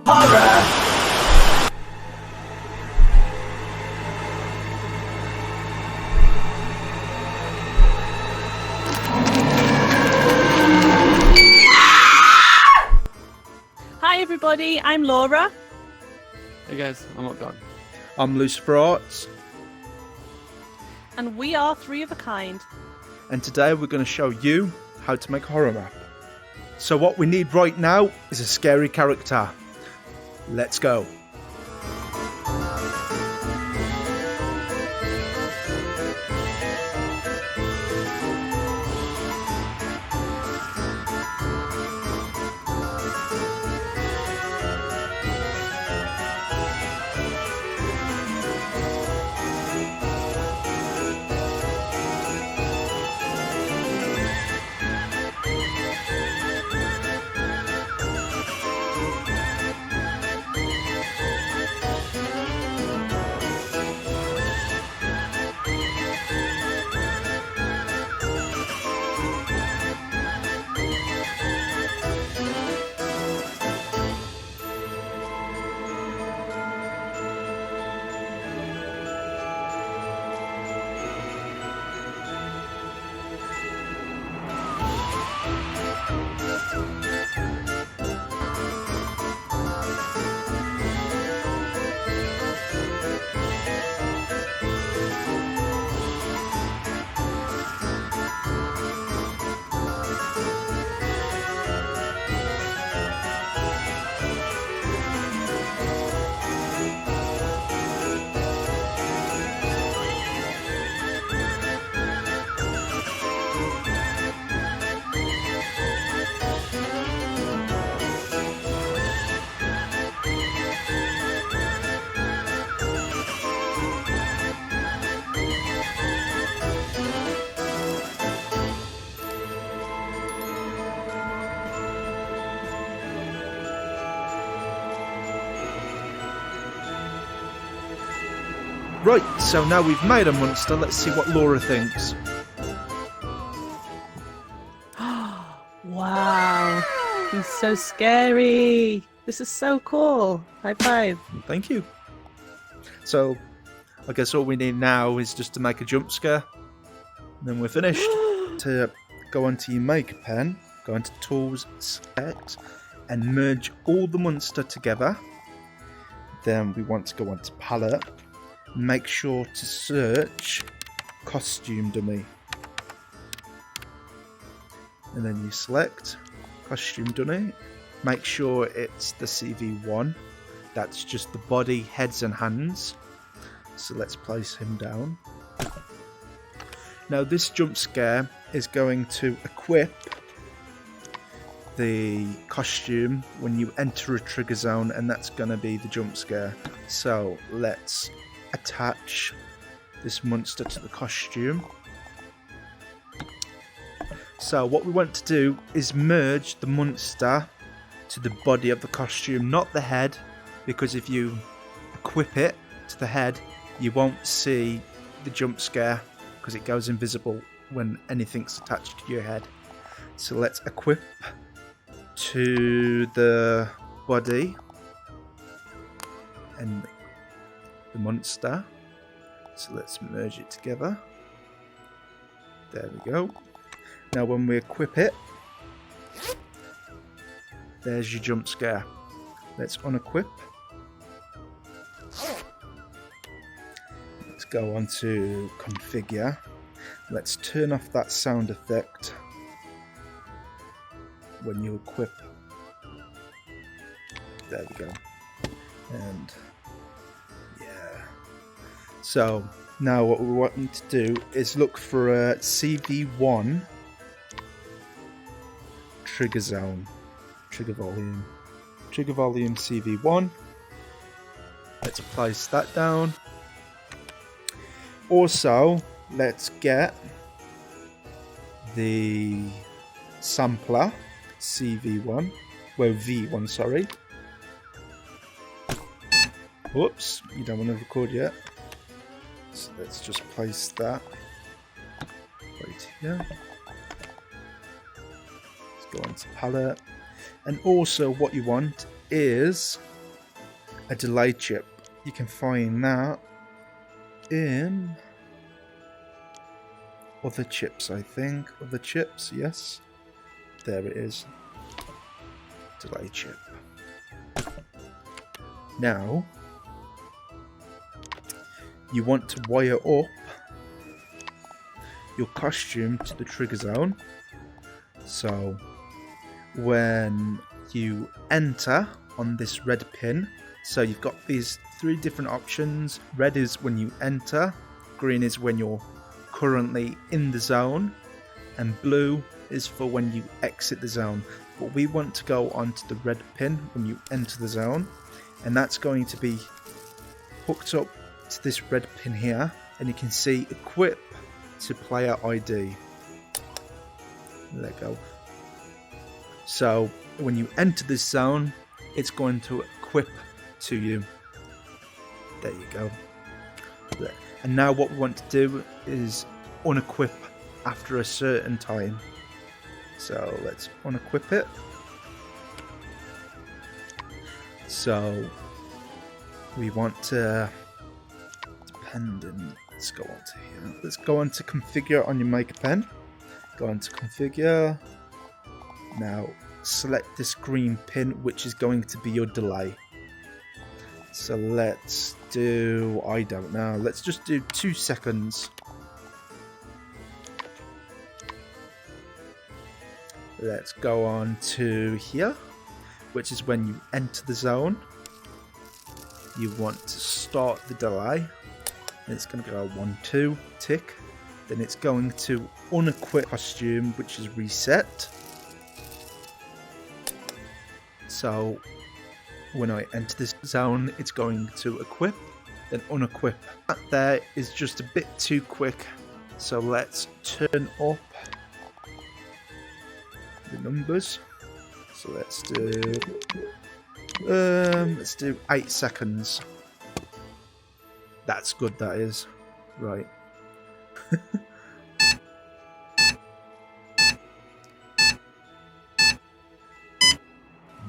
Horror! Hi everybody, I'm Laura. Hey guys, I'm UpDawg. I'm Lucifer-Arts, And we are Three of a Kind. and today we're going to show you how to make a horror map. So what we need right now is a scary character. Let's go. Right, so now we've made a monster, let's see what Laura thinks. Wow, he's so scary. This is so cool. High five. Thank you. So, I guess all we need now is just to make a jump scare. And then we're finished. To go onto your Maker pen, go into Tools, Select, and merge all the monster together. Then we want to go onto Palette. Make sure to search Costume Dummy. And then you select Costume Dummy. Make sure it's the CV1. That's just the body, heads and hands. So let's place him down. Now this jump scare is going to equip the costume when you enter a trigger zone, and that's going to be the jump scare. So let's attach this monster to the costume. So what we want to do is merge the monster to the body of the costume, not the head, because if you equip it to the head you won't see the jump scare because it goes invisible when anything's attached to your head. So let's equip to the body and the monster. So let's merge it together. There we go. Now when we equip it, there's your jump scare. Let's unequip. Let's go on to configure. Let's turn off that sound effect when you equip. There we go. And yeah. So now what we want you to do is look for a CV1 trigger zone, trigger volume CV1. Let's place that down. Also, let's get the sampler CV1, well V1, sorry. Whoops, you don't want to record yet. So let's just place that right here. Let's go into palette. And also what you want is a delay chip. You can find that in other chips, I think. Other chips, yes. There it is. Delay chip. Now, you want to wire up your costume to the trigger zone. So, when you enter on this red pin, so you've got these 3 different options. Red is when you enter, green is when you're currently in the zone, and blue is for when you exit the zone. But we want to go onto the red pin when you enter the zone, and that's going to be hooked up to this red pin here, and you can see equip to player ID. Let go. So when you enter this zone, it's going to equip to you. There you go. And now what we want to do is unequip after a certain time. So let's unequip it. So we want to dependent. Let's go on to here. Let's go on to configure on your Maker Pen. Go on to configure. Now select this green pin, which is going to be your delay. So let's do, I don't know, let's just do 2 seconds. Let's go on to here, which is when you enter the zone. You want to start the delay. And it's going to go 1, 2, tick. Then it's going to unequip costume, which is reset. So when I enter this zone, it's going to equip, then unequip. That there is just a bit too quick, so let's turn up the numbers. So let's do 8 seconds. That's good, that is. Right.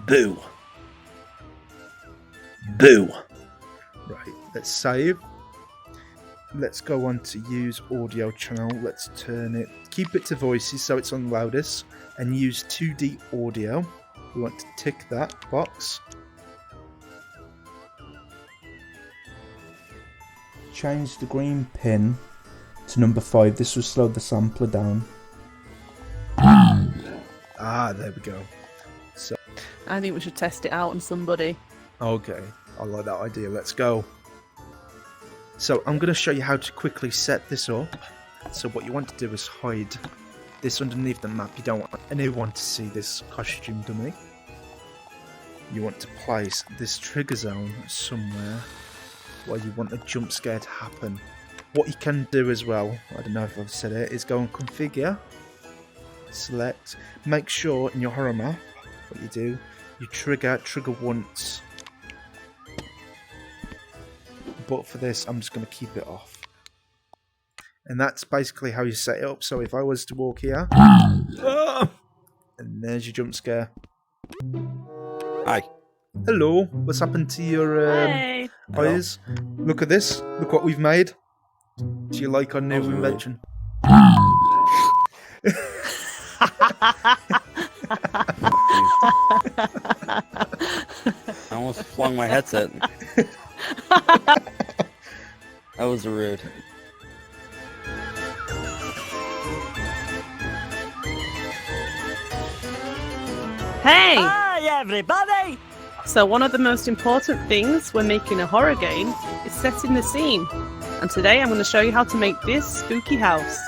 Boo. Boo. Right, let's save. Let's go on to use audio channel. Let's turn it, keep it to voices so it's on loudest, and use 2D audio. We want to tick that box. Change the green pin to number 5. This will slow the sampler down. Ah, there we go. So I think we should test it out on somebody. okay, I like that idea. Let's go. So I'm going to show you how to quickly set this up. So what you want to do is hide this underneath the map. You don't want anyone to see this costume dummy. You want to place this trigger zone somewhere where you want a jump scare to happen. What you can do as well, I don't know if I've said it, is go and configure, select, make sure in your horror map, what you do, you trigger once. But for this, I'm just going to keep it off. And that's basically how you set it up. So if I was to walk here, and there's your jump scare. Hi. Hello, what's happened to your Hey. eyes? Look at this, look what we've made. Do you like our new invention? I almost flung my headset. That was rude. Hey! Hi, everybody! So one of the most important things when making a horror game is setting the scene. And today I'm going to show you how to make this spooky house.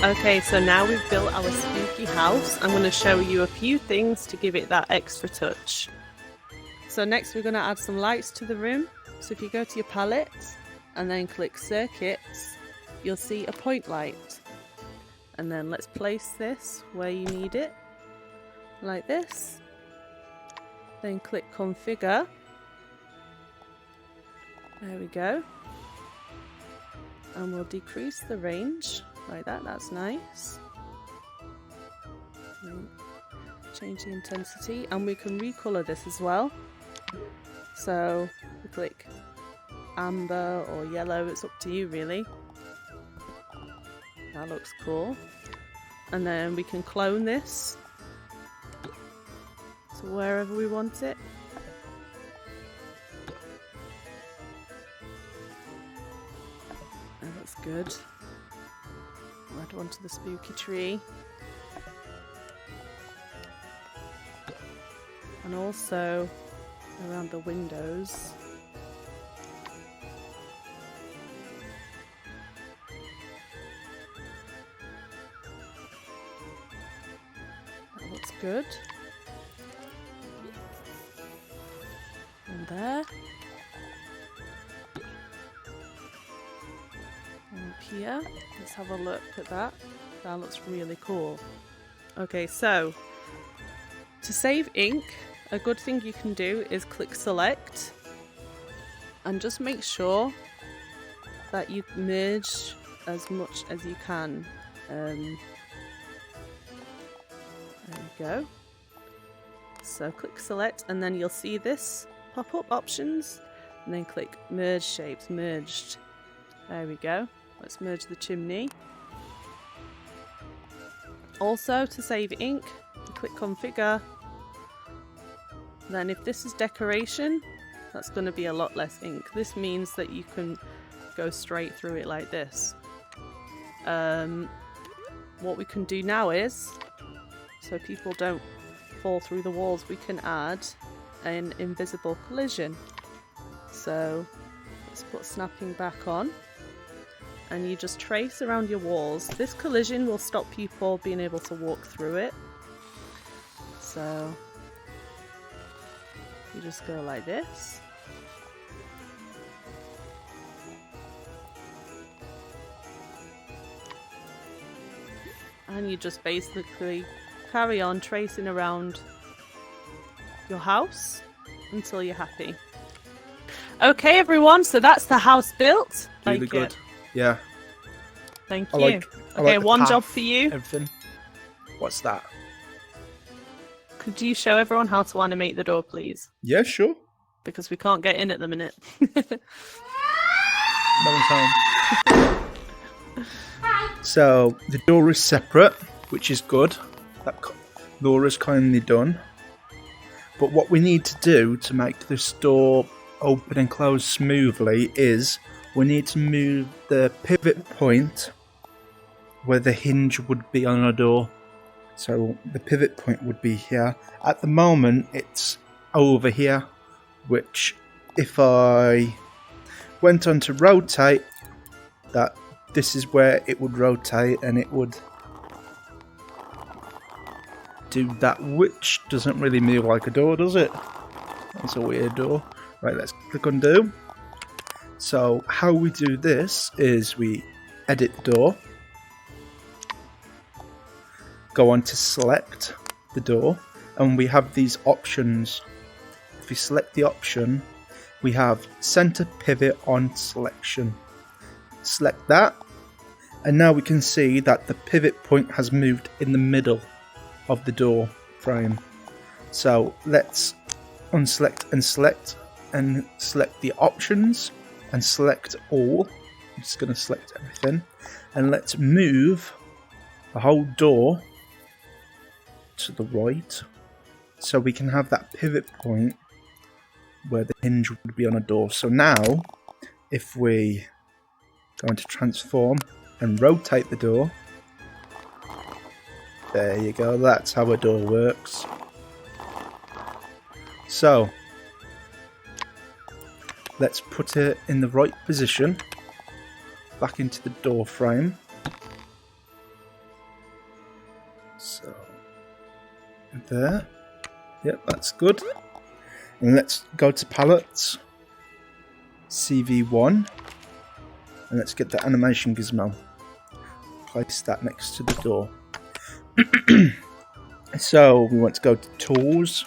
Okay, so now we've built our spooky house. I'm going to show you a few things to give it that extra touch. So next we're going to add some lights to the room. So if you go to your palette and then click circuits, you'll see a point light. And then let's place this where you need it, like this. Then click configure. There we go. And we'll decrease the range like that, that's nice. Change the intensity, and we can recolor this as well. So we click amber or yellow, it's up to you really. That looks cool. And then we can clone this to wherever we want it. That looks good. Add one to the spooky tree. And also around the windows. That looks good. And there. And up here. Let's have a look at that. That looks really cool. Okay, so to save ink, a good thing you can do is click select and just make sure that you merge as much as you can. There we go. So click select and then you'll see this pop up options and then click merge shapes, merged. There we go. Let's merge the chimney. Also, to save ink, click configure. Then if this is decoration, that's going to be a lot less ink. This means that you can go straight through it like this. What we can do now is, so people don't fall through the walls, we can add an invisible collision. So let's put snapping back on. And you just trace around your walls. This collision will stop people being able to walk through it. So you just go like this. And you just basically carry on tracing around your house until you're happy. Okay everyone, so that's the house built. Really good. Yeah. Thank I you. like Okay, the one path, job for you. Everything. What's that? Could you show everyone how to animate the door, please? Yeah, sure. Because we can't get in at the minute. No one's home. So the door is separate, which is good. That Laura's kindly done. But what we need to do to make this door open and close smoothly is we need to move the pivot point where the hinge would be on a door. So the pivot point would be here. At the moment it's over here, which if I went on to rotate, that this is where it would rotate and it would do that, which doesn't really move like a door, does it? That's a weird door. Right, let's click undo. So how we do this is we edit the door, go on to select the door, and we have these options. If we select the option, we have center pivot on selection. Select that, and now we can see that the pivot point has moved in the middle of the door frame. So let's unselect and select the options and select all. I'm just going to select everything, and let's move the whole door to the right so we can have that pivot point where the hinge would be on a door. So now if we go into transform and rotate the door, there you go, that's how a door works. So let's put it in the right position, back into the door frame. there. Yep, that's good. And let's go to palettes, CV1, and let's get the animation gizmo. Place that next to the door. So we want to go to Tools,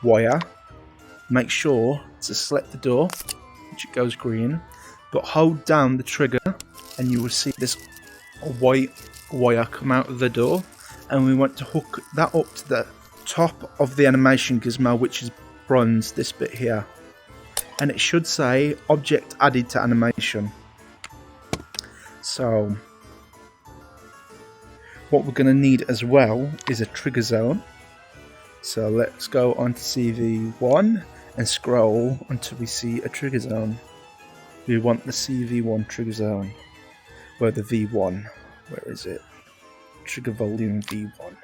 Wire. Make sure to select the door, which it goes green, but hold down the trigger and you will see this white wire come out of the door, and we want to hook that up to the top of the animation gizmo, which is bronze, this bit here, and it should say object added to animation. So what we're going to need as well is a trigger zone. So let's go onto CV1 and scroll until we see a trigger zone. We want the CV1 trigger zone. Where the V1, where is it? Trigger volume V1.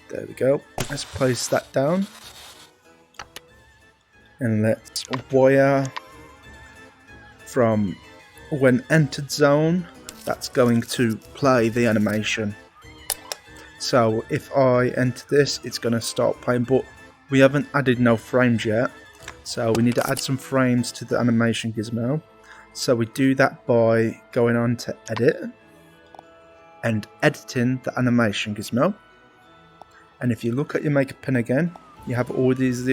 There we go. Let's place that down. And let's wire from when entered zone, that's going to play the animation. So if I enter this, it's going to start playing, but we haven't added no frames yet. So we need to add some frames to the animation gizmo. So we do that by going on to edit and editing the animation gizmo. And if you look at your maker pen again, you have all these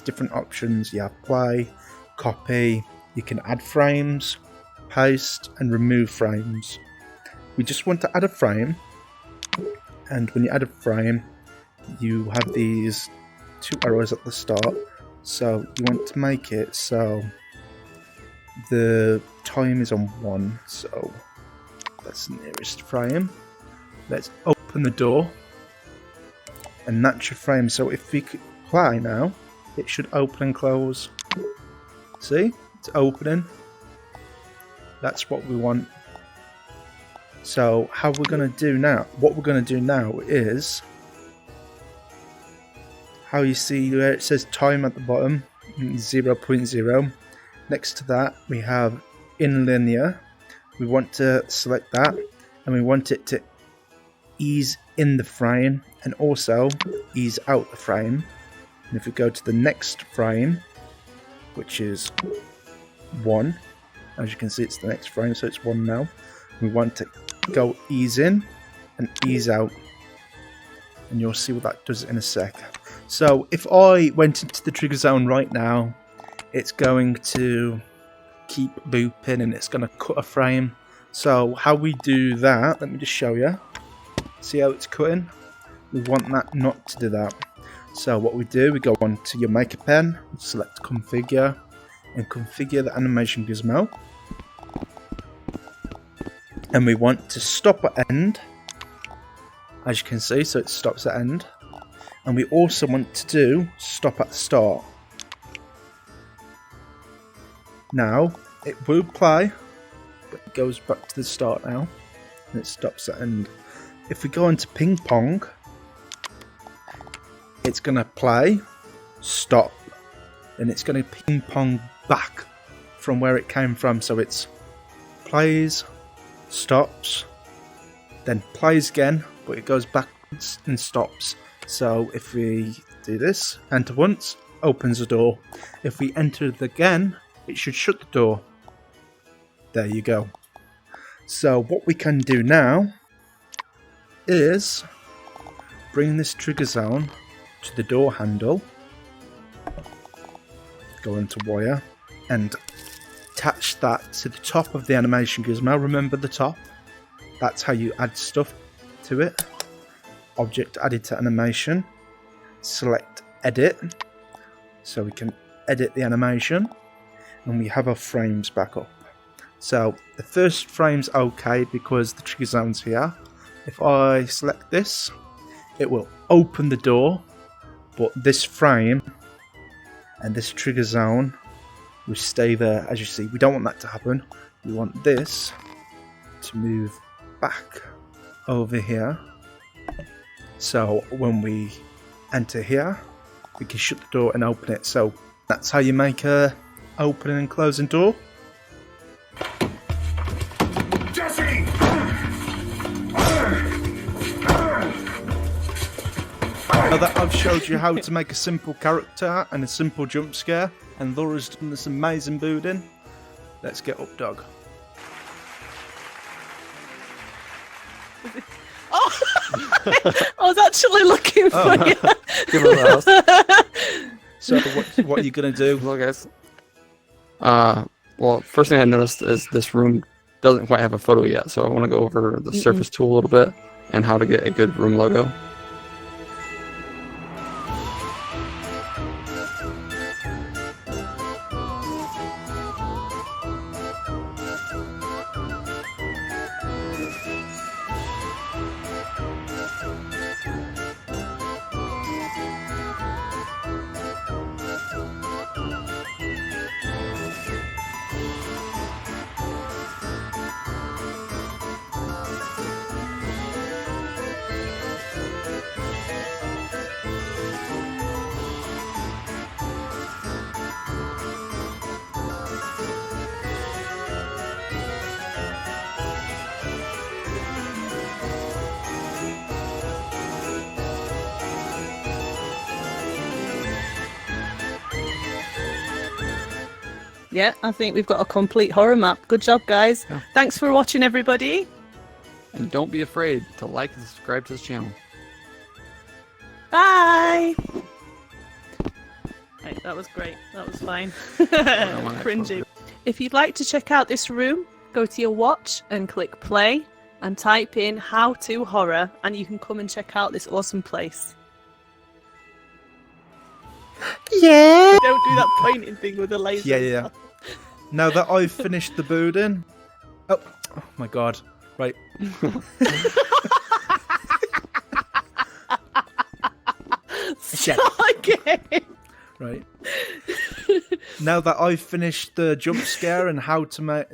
different options. You have play, copy, you can add frames, paste and remove frames. We just want to add a frame, and when you add a frame you have these two arrows at the start. So you want to make it so the time is on 1, so that's the nearest frame. Let's open the door, and that's your frame. So if we could play now, it should open and close. See, it's opening. That's what we want. So how we're going to do now, what we're going to do now is, how you see where it says time at the bottom, 0.0. Next to that we have in linear. We want to select that, and we want it to ease in the frame and also ease out the frame. And if we go to the next frame, which is 1, as you can see it's the next frame, so it's 1 now. We want to go ease in and ease out, and you'll see what that does in a sec. So if I went into the trigger zone right now, it's going to keep looping and it's going to cut a frame. So how we do that, let me just show you. See how it's cutting? We want that not to do that. So what we do, we go on to your maker pen, select configure, and configure the animation gizmo. And we want to stop at end, as you can see, so it stops at end. And we also want to do stop at start. Now, it will play, but it goes back to the start now, and it stops at end. If we go into ping pong, it's going to play, stop, and it's going to ping pong back from where it came from. So it's plays, stops, then plays again, but it goes back and stops. So if we do this, enter once, opens the door. If we enter it again, it should shut the door. There you go. So what we can do now is bring this trigger zone to the door handle, go into wire, and attach that to the top of the animation gizmo. Remember the top? That's how you add stuff to it. Object added to animation. Select edit, so we can edit the animation, and we have our frames back up. So the first frame's okay because the trigger zone's here. If I select this, it will open the door, but this frame and this trigger zone will stay there. As you see, we don't want that to happen. We want this to move back over here. So when we enter here, we can shut the door and open it. So that's how you make a opening and closing door. Now that I've showed you how to make a simple character and a simple jump scare, and Laura's done this amazing building, let's get UpDawg. Oh, I was actually looking for you. Give her a mouse. So what are you going to do? Hello, guys. Well, first thing I noticed is this room doesn't quite have a photo yet, so I want to go over the surface tool a little bit and how to get a good room logo. Yeah, I think we've got a complete horror map. Good job, guys. Yeah. Thanks for watching, everybody. And don't be afraid to like and subscribe to this channel. Bye. Right, that was great. That was fine. Cringy. If you'd like to check out this room, go to your watch and click play and type in how to horror and you can come and check out this awesome place. Yeah! Don't do that pointing thing with the laser. Yeah. Now that I've finished the building... Oh my god. Right. Shit. Okay. Right. Now that I've finished the jump scare and how to make...